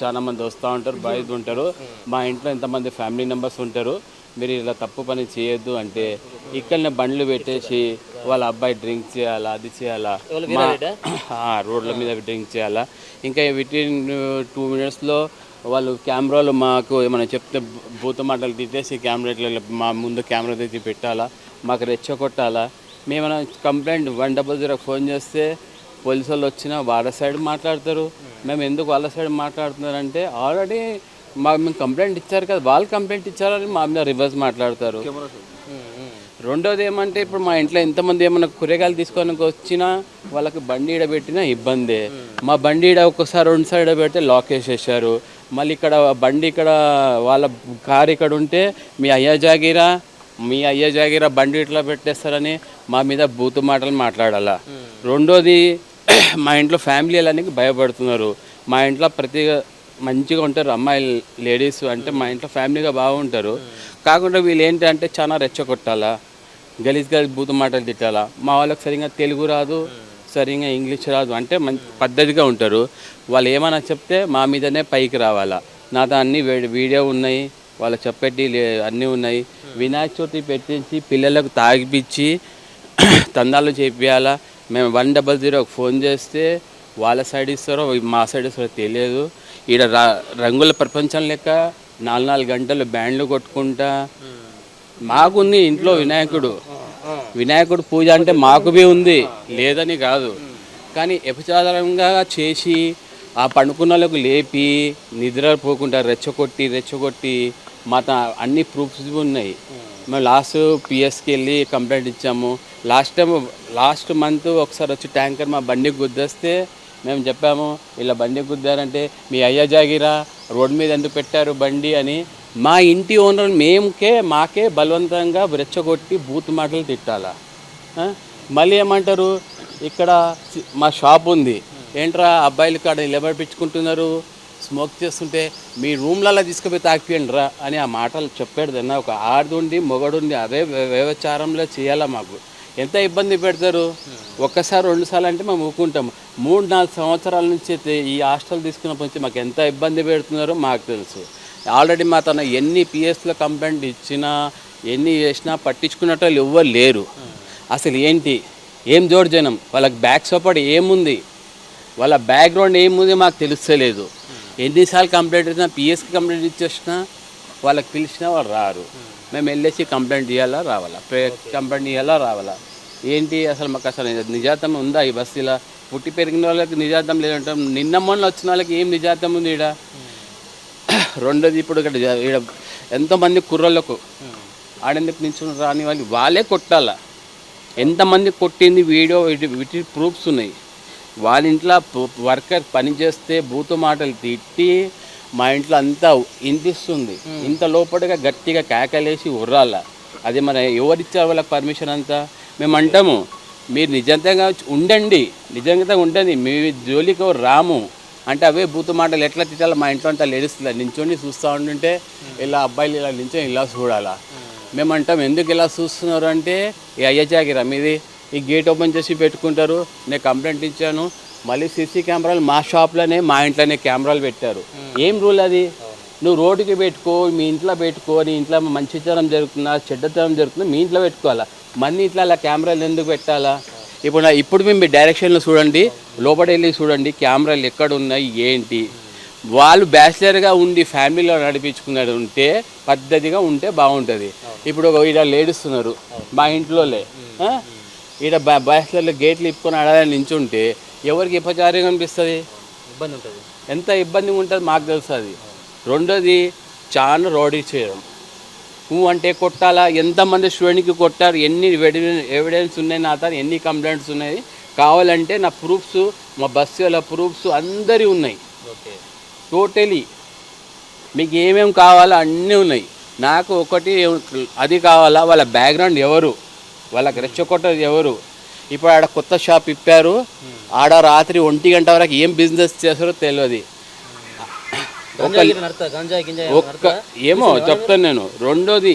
చాలా మంది వస్తూ ఉంటారు, బయట ఉంటారు. మా ఇంట్లో ఎంతమంది ఫ్యామిలీ మెంబర్స్ ఉంటారు, మీరు ఇలా తప్పు పని చేయొద్దు అంటే ఇక్కడనే బండ్లు పెట్టేసి వాళ్ళ అబ్బాయి డ్రింక్ చేయాలా, అది చేయాలా, మా రోడ్ల మీద డ్రింక్ చేయాలా. ఇంకా వితిన్ 2 minutesలో వాళ్ళు కెమెరాలు మాకు ఏమైనా చెప్తే భూత మాటలు తిట్టేసి కెమెరా మా ముందు కెమెరా తెచ్చి పెట్టాలా, మాకు రెచ్చగొట్టాలా. మేమైనా కంప్లైంట్ 100 ఫోన్ చేస్తే పోలీసు వాళ్ళు వచ్చినా వాళ్ళ సైడ్ మాట్లాడతారు. మేము ఎందుకు వాళ్ళ సైడ్ మాట్లాడుతున్నారంటే ఆల్రెడీ మేము కంప్లైంట్ ఇచ్చారు కదా, వాళ్ళు కంప్లైంట్ ఇచ్చారని మా మీద రివర్స్ మాట్లాడతారు. రెండోది ఏమంటే ఇప్పుడు మా ఇంట్లో ఎంతమంది ఏమన్నా కూరగాయలు తీసుకొని వచ్చినా వాళ్ళకి బండి ఈడ పెట్టినా ఇబ్బందే. మా బండి ఈడ ఒక్కసారి 2 సైడ్ పెడితే లాక్ వేసేసారు. మళ్ళీ ఇక్కడ బండి ఇక్కడ వాళ్ళ కారు ఇక్కడ ఉంటే మీ అయ్యా జాగిరా బండి ఇట్లా పెట్టేస్తారని మా మీద బూతు మాటలు మాట్లాడాలా. రెండోది మా ఇంట్లో ఫ్యామిలీ అలానికి భయపడుతున్నారు. మా ఇంట్లో మంచిగా ఉంటారు అమ్మాయిలు, లేడీస్ అంటే మా ఇంట్లో ఫ్యామిలీగా బాగుంటారు. కాకుండా వీళ్ళు ఏంటంటే చాలా రెచ్చగొట్టాలా, గలీజ్ బూతు మాటలు తిట్టాలా. మా వాళ్ళకి సరిగ్గా తెలుగు రాదు, సరిగ్గా ఇంగ్లీష్ రాదు, అంటే మంచి పద్ధతిగా ఉంటారు. వాళ్ళు ఏమైనా చెప్తే మా మీదనే పైకి రావాలా. నాతో అన్ని వీడియో ఉన్నాయి, వాళ్ళు చెప్పేటి అన్నీ ఉన్నాయి. వినాయక చవితి పెట్టించి పిల్లలకు తాగిపించి తందాలు చేపియాలా. మేము 100 ఫోన్ చేస్తే వాళ్ళ సైడ్ ఇస్తారో మా సైడ్ ఇస్తారో తెలియదు. ఈడ రంగుల ప్రపంచం లెక్క 4 గంటలు బ్యాండ్లు కొట్టుకుంటా. మాకుంది ఇంట్లో వినాయకుడు పూజ అంటే మాకు బి ఉంది, లేదని కాదు. కానీ ఎపచారంగా చేసి ఆ పండుకున్న వాళ్ళకు లేపి నిద్రపోకుండా రెచ్చగొట్టి మా అన్ని ప్రూఫ్స్ ఉన్నాయి. మేము లాస్ట్ పిఎస్కి వెళ్ళి కంప్లైంట్ ఇచ్చాము. లాస్ట్ మంత్ ఒకసారి వచ్చి ట్యాంకర్ మా బండికి గుద్దేస్తే మేము చెప్పాము, ఇలా బండి గుద్దారంటే మీ అయ్యా జాగిరా రోడ్డు మీద ఎందుకు పెట్టారు బండి అని. మా ఇంటి ఓనర్ మాకే బలవంతంగా రెచ్చగొట్టి బూత్ మాటలు తిట్టాలా. మళ్ళీ ఏమంటారు, ఇక్కడ మా షాప్ ఉంది, ఏంట్రా అబ్బాయిలు కాడ నిలబడిపించుకుంటున్నారు, స్మోక్ చేస్తుంటే మీ రూమ్లలో తీసుకుపోయి తాకిపోయండి రా అని ఆ మాటలు చెప్పాడుదన్నా. ఒక ఆడుండి మొగడుండి అదే వ్యవచారంలో చేయాలా. మాకు ఎంత ఇబ్బంది పెడతారు. ఒక్కసారి 2 సార్లు అంటే మేము ఊరుకుంటాము. 3-4 సంవత్సరాల నుంచి ఈ హాస్టల్ తీసుకున్నప్పటి నుంచి మాకు ఎంత ఇబ్బంది పెడుతున్నారో మాకు తెలుసు. ఆల్రెడీ మా తన ఎన్ని పిఎస్లో కంప్లైంట్ ఇచ్చినా ఎన్ని చేసినా పట్టించుకున్నట్టు వాళ్ళు ఎవ్వరు లేరు. అసలు ఏం జోడ్జనం, వాళ్ళకి బ్యాక్ సపోర్ట్ ఏముంది, వాళ్ళ బ్యాక్గ్రౌండ్ ఏముంది మాకు తెలుస్తలేదు. ఎన్నిసార్లు కంప్లైంట్ ఇచ్చినా పిఎస్కి కంప్లైంట్ ఇచ్చేసినా వాళ్ళకి పిలిచినా వాళ్ళు రారు. మేము వెళ్ళేసి కంప్లైంట్ ఇవ్వాలా రావాలా. ఏంటి అసలు మాకు అసలు నిజాతం ఉందా ఈ బస్తీలో? పుట్టి పెరిగిన వాళ్ళకి నిజాతం లేదంటాం. నిన్న మొన్న వచ్చిన వాళ్ళకి ఏం నిజాతం ఉంది ఈడ? రెండోది ఇప్పుడు ఇక్కడ ఎంతోమంది కుర్రోళ్ళకు ఆడేందుకు నిల్చుని రాని వాళ్ళే కొట్టాల. ఎంతమంది కొట్టింది వీడియో వీటి ప్రూఫ్స్ ఉన్నాయి. వాళ్ళ ఇంట్లో వర్కర్ పని చేస్తే బూతు మాటలు తిట్టి మా ఇంట్లో అంతా ఇంతిస్తుంది. ఇంత లోపలిగా గట్టిగా కేకలేసి ఉర్రాల. అది మన ఎవరిచ్చారు వాళ్ళకి పర్మిషన్ అంతా? మేము అంటాము, మీరు నిజంగా ఉండండి, మీ జోలికి రాము అంటే అవే బూతు మాటలు ఎట్లా తిట్టాలో మా ఇంట్లో అంతా లేడీస్ నించొని చూస్తూ ఉంటుంటే ఇలా అబ్బాయిలు ఇలా నించొని ఇలా చూడాలా. మేమంటాం, ఎందుకు ఇలా చూస్తున్నారు అంటే, ఈ అయ్యా జాగిరా మీది, ఈ గేట్ ఓపెన్ చేసి పెట్టుకుంటారు, నేను కంప్లైంట్ ఇచ్చాను. మళ్ళీ సీసీ కెమెరాలు మా షాప్లోనే మా ఇంట్లోనే కెమెరాలు పెట్టారు. ఏం రూల్ అది? నువ్వు రోడ్డుకి పెట్టుకో, మీ ఇంట్లో పెట్టుకో, నీ ఇంట్లో మంచితనం జరుగుతుందా చెడ్డతనం జరుగుతుందా మీ ఇంట్లో పెట్టుకోవాలా. మన ఇంట్లో అలా కెమెరాలు ఎందుకు పెట్టాలా? ఇప్పుడు మేము డైరెక్షన్లో చూడండి, లోపల వెళ్ళి చూడండి కెమెరాలు ఎక్కడ ఉన్నాయి ఏంటి. వాళ్ళు బ్యాచిలర్గా ఉండి ఫ్యామిలీలో నడిపించుకున్నది ఉంటే పద్ధతిగా ఉంటే బాగుంటుంది. ఇప్పుడు ఈడ లేడుస్తున్నారు మా ఇంట్లోలే, ఈడ బ్యాచిలర్లో గేట్లు ఇప్పుకొని ఆడాలని నించుంటే ఎవరికి ఉపచారంగా అనిపిస్తుంది? ఇబ్బంది ఉంటుంది. ఎంత ఇబ్బందిగా ఉంటుంది మాకు తెలుస్తుంది. రెండోది చాలా రోడీ చేయడం. అంటే కొట్టాలా, ఎంతమంది స్టూడెంట్కి కొట్టారు, ఎన్ని ఎవిడెన్స్ ఉన్నాయి, నా తను ఎన్ని కంప్లైంట్స్ ఉన్నాయి, కావాలంటే నా ప్రూఫ్స్, మా బస్సుల ప్రూఫ్స్ అందరి ఉన్నాయి. టోటలీ మీకు ఏమేమి కావాలో అన్నీ ఉన్నాయి. నాకు ఒకటి అది కావాలా, వాళ్ళ బ్యాక్గ్రౌండ్ ఎవరు, వాళ్ళకి రెచ్చగొట్టదు ఎవరు. ఇప్పుడు ఆడ కొత్త షాప్ ఇప్పారు, ఆడ రాత్రి 1 గంట వరకు ఏం బిజినెస్ చేస్తారో తెలియదు. ఏమో చెప్తాను నేను. రెండోది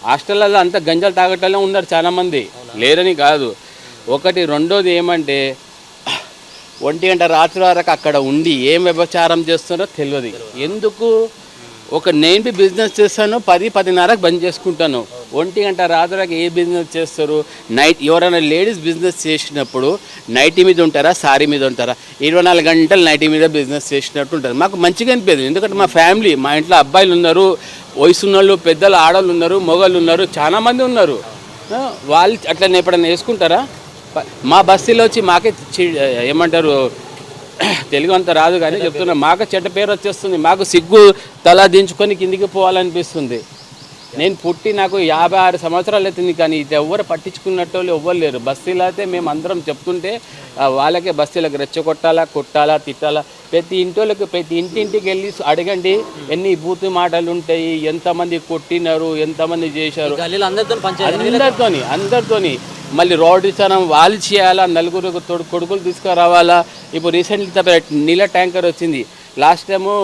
హాస్టల్లో అంతా గంజాలు తాగటంలో ఉన్నారు చాలామంది, లేరని కాదు. రెండోది ఏమంటే 1 గంట రాత్రి వరకు అక్కడ ఉండి ఏం వ్యభిచారం చేస్తున్నారో తెలియదు. ఎందుకు నేను బిజినెస్ చేస్తాను 10-10:30కి బంద్ చేసుకుంటాను. 1 గంట రాత్రికి ఏ బిజినెస్ చేస్తారు? నైట్ ఎవరైనా లేడీస్ బిజినెస్ చేసినప్పుడు నైటీ మీద ఉంటారా, సారీ మీద ఉంటారా? 24 గంటలు నైటీ మీద బిజినెస్ చేసినట్టు ఉంటుంది. మాకు మంచిగా అనిపించదు. ఎందుకంటే మా ఫ్యామిలీ, మా ఇంట్లో అబ్బాయిలు ఉన్నారు, వయసున్నోళ్ళు, పెద్దలు, ఆడవాళ్ళు ఉన్నారు, మొగళ్ళు ఉన్నారు, చాలామంది ఉన్నారు. వాళ్ళు అట్లా ఎప్పుడైనా వేసుకుంటారా? మా బస్తీలో వచ్చి మాకే ఏమంటారు, తెలుగు అంత రాదు కానీ చెప్తున్నా, మాకు చెడ్డ పేరు వచ్చేస్తుంది. మాకు సిగ్గు తల దించుకొని కిందికి పోవాలనిపిస్తుంది. నేను పుట్టి నాకు 56 సంవత్సరాలు అవుతుంది, కానీ ఇది ఎవ్వరు పట్టించుకున్నట్టు ఎవ్వరు లేరు. బస్తీలో అయితే మేము అందరం చెప్తుంటే వాళ్ళకే బస్తీలకు రెచ్చగొట్టాలా, కొట్టాలా, తిట్టాలా. ప్రతి ఇంటింటికి వెళ్ళి అడగండి ఎన్ని బూతు మాటలు ఉంటాయి, ఎంతమంది కొట్టినారు, ఎంతమంది చేశారు, అందరితోని. మళ్ళీ రోడ్డుతనం వాళ్ళు చేయాలా, నలుగురు కొడుకులు తీసుకురావాలా. ఇప్పుడు రీసెంట్లీ నీళ్ళ ట్యాంకర్ వచ్చింది. లాస్ట్ టైము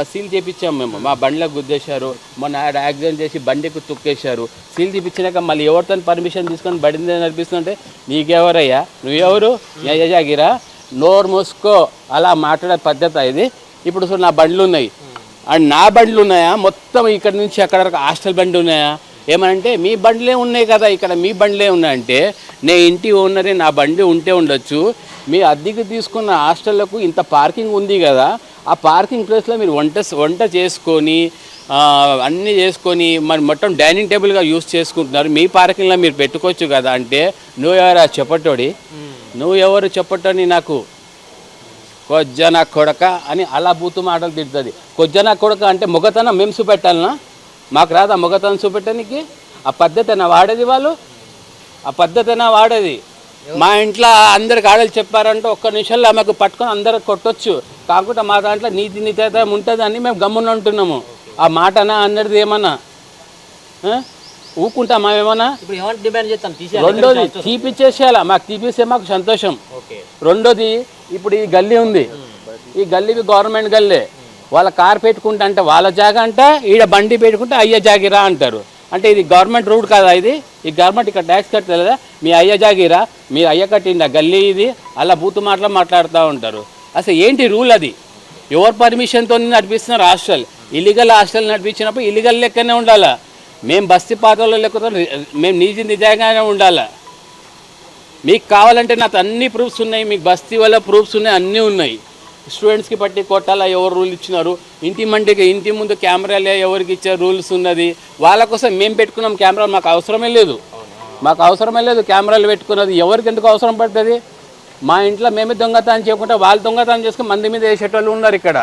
సీల్ చేయించాము మేము, మా బండ్లకు గుద్దేశారు. మొన్న యాక్సిడెంట్ చేసి బండికి తొక్కేశారు. సీల్ చేయించినాక మళ్ళీ ఎవరితో పర్మిషన్ తీసుకొని బండి నడిపిస్తుంటే నీకెవరయ్యా, నువ్వెవరు, యజాగిరా, నోరు మూసుకో, అలా మాట్లాడే పద్ధతి ఇది. ఇప్పుడు నా బండ్లు ఉన్నాయి అండ్ నా బండ్లు ఉన్నాయా, మొత్తం ఇక్కడ నుంచి అక్కడ వరకు హాస్టల్ బండి ఉన్నాయా? ఏమనంటే మీ బండ్లే ఉన్నాయి కదా, ఇక్కడ మీ బండ్లే ఉన్నాయంటే నేను ఇంటి ఓనరే, నా బండి ఉంటే ఉండొచ్చు. మీ అద్దెకి తీసుకున్న హాస్టళ్లకు ఇంత పార్కింగ్ ఉంది కదా, ఆ పార్కింగ్ ప్లేస్లో మీరు వంట చేసుకొని అన్నీ చేసుకొని మరి మొత్తం డైనింగ్ టేబుల్గా యూజ్ చేసుకుంటున్నారు. మీ పార్కింగ్లో మీరు పెట్టుకోవచ్చు కదా అంటే నువ్వెవరా చెప్పటోడి, నువ్వెవరు చెప్పటోని, నాకు కొజ్జన కొడక అని అలా బూతు మాటలు తిడుతుంది. కొజ్జన కొడక అంటే మొగతనం మేము చూపెట్టాలనా? మాకు రాదా మొగతనం చూపెట్టడానికి? ఆ పద్ధతినా వాడేది వాళ్ళు? ఆ పద్ధతినా వాడేది? మా ఇంట్లో అందరికి ఆడలు చెప్పారంటే ఒక్క నిమిషంలో ఆమెకు పట్టుకొని అందరికి కొట్టొచ్చు. కాకుండా మా దాంట్లో నీతి నితేతం ఉంటుందని మేము గమ్మున ఉంటున్నాము. ఆ మాటనా అన్నది ఏమన్నా ఊకుంటామా? ఏమన్నా రెండోది తీపిచ్చేసేయాలా, మాకు తీపిస్తే మాకు సంతోషం. రెండోది ఇప్పుడు ఈ గల్లీ ఉంది, ఈ గల్లీకి గవర్నమెంట్ గల్లీ, వాళ్ళ కార్ పెట్టుకుంటా అంటే వాళ్ళ జాగా అంట, ఈడ బండి పెట్టుకుంటే అయ్య జాగిరా అంటారు. అంటే ఇది గవర్నమెంట్ రూట్ కాదా? ఈ గవర్నమెంట్ ఇక్కడ ట్యాక్స్ కట్టలేదా? మీ అయ్య జాగిరా, మీ అయ్య కట్టిందా గల్లీ ఇది? అలా బూతు మాటలు మాట్లాడుతూ ఉంటారు. అసలు ఏంటి రూల్ అది? ఎవరు పర్మిషన్తో నడిపిస్తున్నారు హాస్టల్? ఇల్లీగల్ హాస్టల్ నడిపించినప్పుడు ఇల్లీగల్ లెక్కనే ఉండాలా. మేము బస్తీ పాతలో లెక్కతో మేము నిజంగానే ఉండాలా. మీకు కావాలంటే నాకు అన్ని ప్రూఫ్స్ ఉన్నాయి, మీకు బస్తీ వల్ల ప్రూఫ్స్ ఉన్నాయి, అన్నీ ఉన్నాయి. స్టూడెంట్స్కి పట్టి కొట్టాలా ఎవరు రూల్ ఇచ్చినారు? ఇంటి ముందు కెమెరాలే ఎవరికి ఇచ్చే రూల్స్ ఉన్నది? వాళ్ళ కోసం మేము పెట్టుకున్నాం కెమెరాలు, మాకు అవసరమే లేదు కెమెరాలు పెట్టుకున్నది. ఎవరికి ఎందుకు అవసరం పడుతుంది? మా ఇంట్లో మేమే దొంగతనం చేయకుండా వాళ్ళు దొంగతనం చేసుకుని మంది మీద వేసేటోళ్ళు ఉన్నారు ఇక్కడ.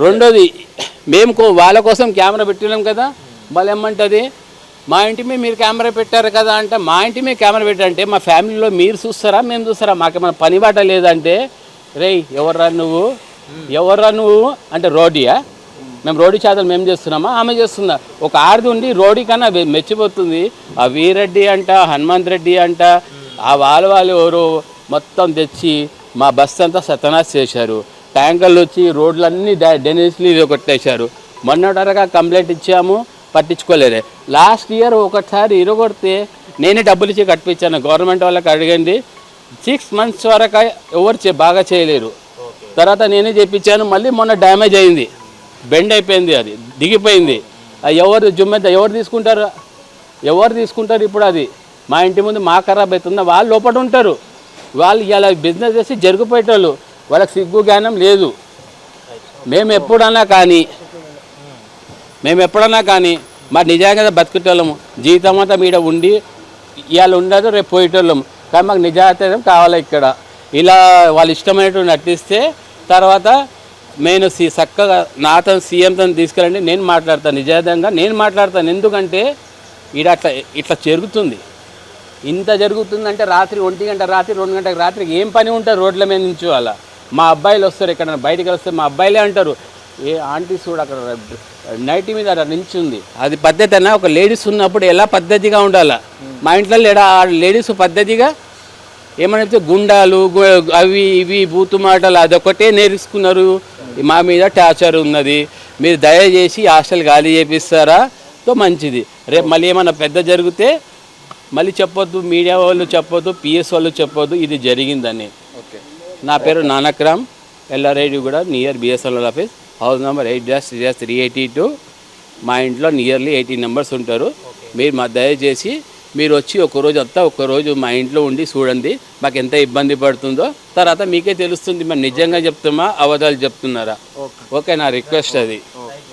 రెండోది మేము వాళ్ళ కోసం కెమెరా పెట్టినాం కదా, వాళ్ళు ఏమంటుంది మా ఇంటి మీద మీరు కెమెరా పెట్టారు కదా అంటే, మా ఇంటి మీద కెమెరా పెట్టారంటే మా ఫ్యామిలీలో మీరు చూస్తారా మేము చూస్తారా? మాకేమైనా పని బాట లేదంటే రేయ్ ఎవర్రా నువ్వు అంటే రోడీయా? మేము రోడీ చేతలు మేము చేస్తున్నామా, ఆమె చేస్తుందా? ఒక ఆడది ఉండి రోడీ కన్నా మెచ్చిపోతుంది. ఆ వీరెడ్డి అంట, హనుమంత్ రెడ్డి అంట, ఆ వాళ్ళు ఎవరు మొత్తం తెచ్చి మా బస్ అంతా సతనాశ్ చేశారు. ట్యాంకర్లు వచ్చి రోడ్లన్నీ డెనిస్లీ కొట్టేశారు. మొన్నటరగా కంప్లైంట్ ఇచ్చాము, పట్టించుకోలేదే. లాస్ట్ ఇయర్ ఒకసారి ఇరగొడితే నేనే డబ్బులు ఇచ్చి కట్టించాను. గవర్నమెంట్ వాళ్ళకి అడగండి, 6 months వరకు ఎవరు బాగా చేయలేరు. తర్వాత నేనే చేయించాను. మళ్ళీ మొన్న డ్యామేజ్ అయింది, బెండ్ అయిపోయింది, అది దిగిపోయింది. ఎవరు తీసుకుంటారు ఇప్పుడు? అది మా ఇంటి ముందు మా ఖరాబ్ అవుతుంది. వాళ్ళు లోపల ఉంటారు, వాళ్ళు ఇలా బిజినెస్ చేసి జరిగిపోయేటోళ్ళు, వాళ్ళకి సిగ్గు జ్ఞానం లేదు. మేము ఎప్పుడన్నా కానీ మరి నిజంగా బతికేటోళ్ళము. జీవితం అంతా మీద ఉండి ఇవాళ ఉండదు, రేపు పోయేటోళ్ళము. కానీ మాకు నిజాయితీ కావాలి ఇక్కడ. ఇలా వాళ్ళు ఇష్టమైనట్టు నటిస్తే తర్వాత నేను చక్కగా నాతో సీఎంతో తీసుకెళ్ళండి, నేను మాట్లాడతాను, నిజాయితీగా నేను మాట్లాడతాను. ఎందుకంటే ఇట్లా జరుగుతుంది. ఇంత జరుగుతుందంటే రాత్రి 1 గంట రాత్రి 2 గంటల రాత్రికి ఏం పని ఉంటుంది రోడ్ల మీద నుంచి? వాళ్ళ మా అబ్బాయిలు వస్తారు, ఎక్కడ బయటికి వస్తే మా అబ్బాయిలే అంటారు, ఏ ఆంటీస్ కూడా అక్కడ నైట్ మీద అక్కడ నించుంది. అది పద్ధతి అన్నా? ఒక లేడీస్ ఉన్నప్పుడు ఎలా పద్ధతిగా ఉండాలా? మా ఇంట్లో లేడీస్ పద్ధతిగా ఏమంటే గుండాలు అవి ఇవి బూతు మాటలు అదొకటే నేర్చుకున్నారు. మా మీద టార్చర్ ఉన్నది. మీరు దయచేసి హాస్టల్ ఖాళీ చేపిస్తారా? తో మంచిది. రేపు మళ్ళీ ఏమన్నా పెద్ద జరిగితే మళ్ళీ చెప్పొద్దు, మీడియా వాళ్ళు చెప్పొద్దు, పిఎస్ వాళ్ళు చెప్పొద్దు ఇది జరిగిందని. నా పేరు నానక్రామ్, ఎల్లారెడ్డి కూడా near BSNL office, house number 8-382. మా ఇంట్లో నియర్లీ 18 మెంబర్స్ ఉంటారు. మీరు మా దయచేసి మీరు వచ్చి ఒక్కరోజు మా ఇంట్లో ఉండి చూడండి, మాకు ఎంత ఇబ్బంది పడుతుందో. తర్వాత మీకే తెలుస్తుంది మేము నిజంగా చెప్తామా అబద్ధాలు చెప్తున్నారా. ఓకే, నా రిక్వెస్ట్ అది.